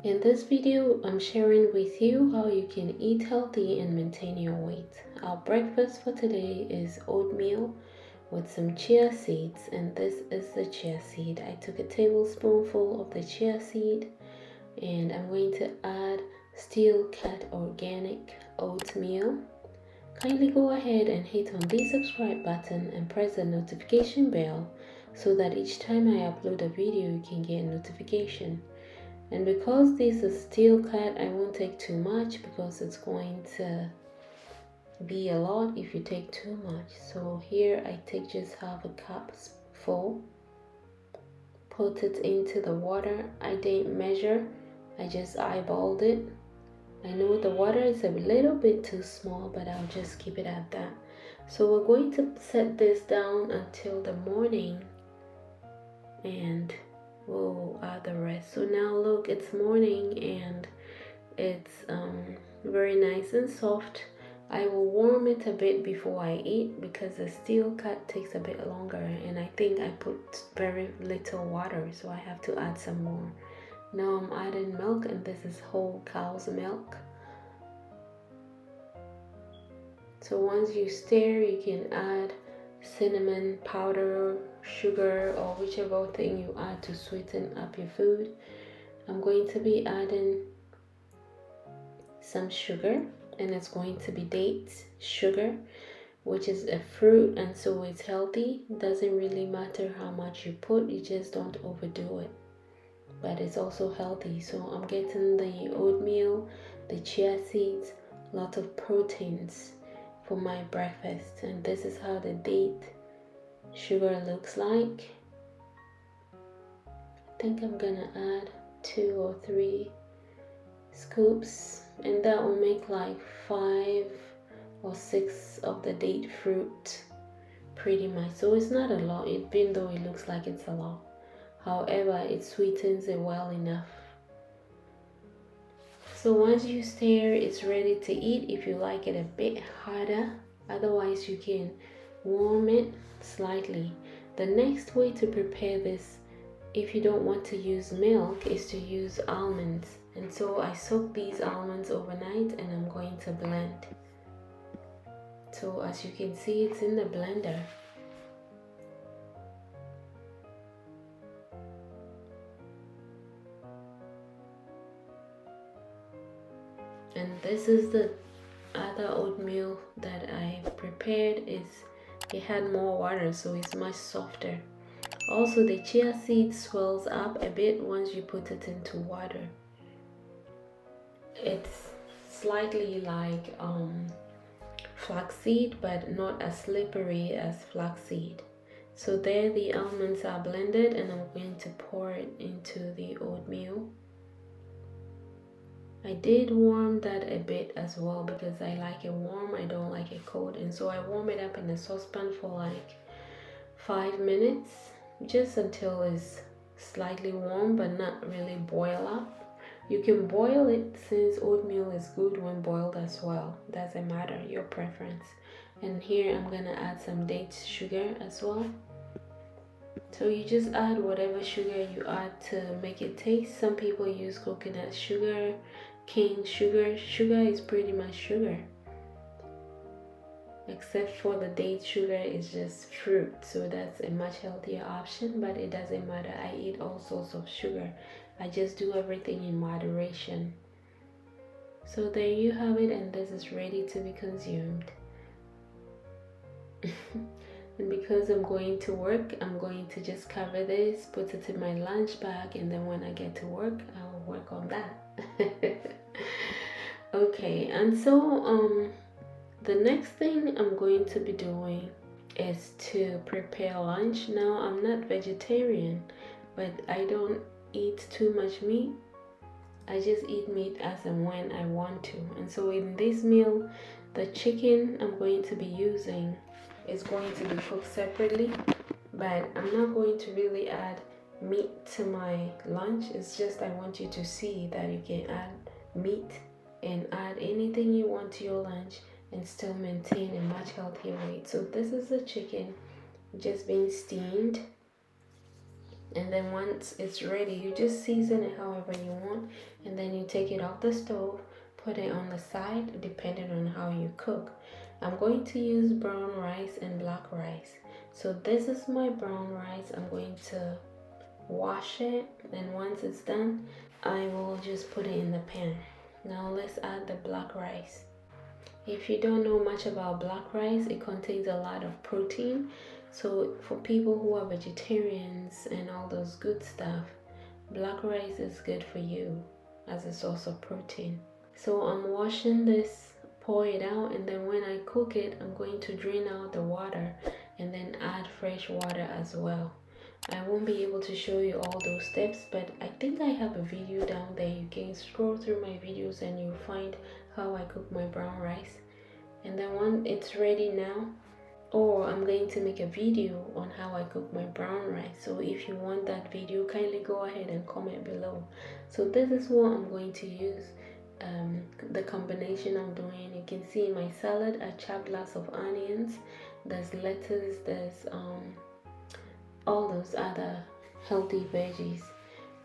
In this video, I'm sharing with you how you can eat healthy and maintain your weight. Our breakfast for today is oatmeal with some chia seeds, and this is the chia seed. I took a tablespoonful of the chia seed and I'm going to add steel cut organic oatmeal. Kindly go ahead and hit on the subscribe button and press the notification bell so that each time I upload a video you can get a notification. And because this is steel cut, I won't take too much because it's going to be a lot if you take too much. So here I take just half a cup full, put it into the water. I didn't measure, I just eyeballed it. I know the water is a little bit too small, but I'll just keep it at that. So we're going to set this down until the morning and we'll add the rest. So now look, it's morning and it's very nice and soft. I will warm it a bit before I eat because the steel cut takes a bit longer, and I think I put very little water, so I have to add some more. Now I'm adding milk, and this is whole cow's milk. So once you stir, you can add cinnamon powder, sugar, or whichever thing you add to sweeten up your food. I'm going to be adding some sugar, and it's going to be date sugar, which is a fruit, and so it's healthy. Doesn't really matter how much you put, you just don't overdo it, but it's also healthy. So I'm getting the oatmeal, the chia seeds, a lot of proteins for my breakfast, and this is how the date sugar looks like. I think I'm gonna add 2 or 3 scoops, and that will make like 5 or 6 of the date fruit pretty much. So it's not a lot, even though it looks like it's a lot. However, it sweetens it well enough. So once you stir, it's ready to eat. If you like it a bit harder, otherwise you can warm it slightly. The next way to prepare this, if you don't want to use milk, is to use almonds. And so I soak these almonds overnight and I'm going to blend. So as you can see, it's in the blender. And this is the other oatmeal that I prepared. It had more water, so it's much softer. Also, the chia seed swells up a bit once you put it into water. It's slightly like flaxseed, but not as slippery as flaxseed. So there the almonds are blended, and I'm going to pour it into the oatmeal. I did warm that a bit as well because I like it warm, I don't like it cold, and so I warm it up in a saucepan for like 5 minutes, just until it's slightly warm but not really boil up. You can boil it since oatmeal is good when boiled as well. Doesn't matter, your preference. And here I'm gonna add some date sugar as well. So you just add whatever sugar you add to make it taste. Some people use coconut sugar, cane sugar. Sugar is pretty much sugar, except for the date sugar is just fruit, so that's a much healthier option, but it doesn't matter. I eat all sorts of sugar. I just do everything in moderation. So there you have it, and this is ready to be consumed. And because I'm going to work, I'm going to just cover this, put it in my lunch bag, and then when I get to work, I'll work on that. Okay, and so the next thing I'm going to be doing is to prepare lunch. Now, I'm not vegetarian, but I don't eat too much meat. I just eat meat as and when I want to. And so in this meal, the chicken I'm going to be using is going to be cooked separately, but I'm not going to really add meat to my lunch. It's just I want you to see that you can add meat and add anything you want to your lunch and still maintain a much healthier weight. So this is the chicken just being steamed. And then once it's ready, you just season it however you want, and then you take it off the stove, put it on the side depending on how you cook. I'm going to use brown rice and black rice. So this is my brown rice. I'm going to wash it, and once it's done, I will just put it in the pan. Now let's add the black rice. If you don't know much about black rice, it contains a lot of protein. So for people who are vegetarians and all those good stuff, black rice is good for you as a source of protein. So I'm washing this, pour it out, and then when I cook it, I'm going to drain out the water and then add fresh water as well. I won't be able to show you all those steps, but I think I have a video down there. You can scroll through my videos and you'll find how I cook my brown rice. And then when it's ready now, or I'm going to make a video on how I cook my brown rice. So if you want that video, kindly go ahead and comment below. So this is what I'm going to use. The combination I'm doing, you can see in my salad, I chopped lots of onions, there's lettuce, there's all those other healthy veggies.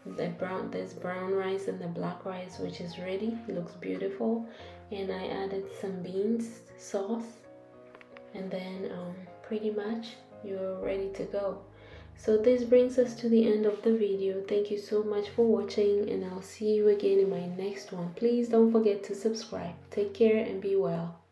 There's brown rice and the black rice, which is ready, looks beautiful, and I added some beans sauce, and then pretty much you're ready to go. So this brings us to the end of the video. Thank you so much for watching, and I'll see you again in my next one. Please don't forget to subscribe. Take care and be well.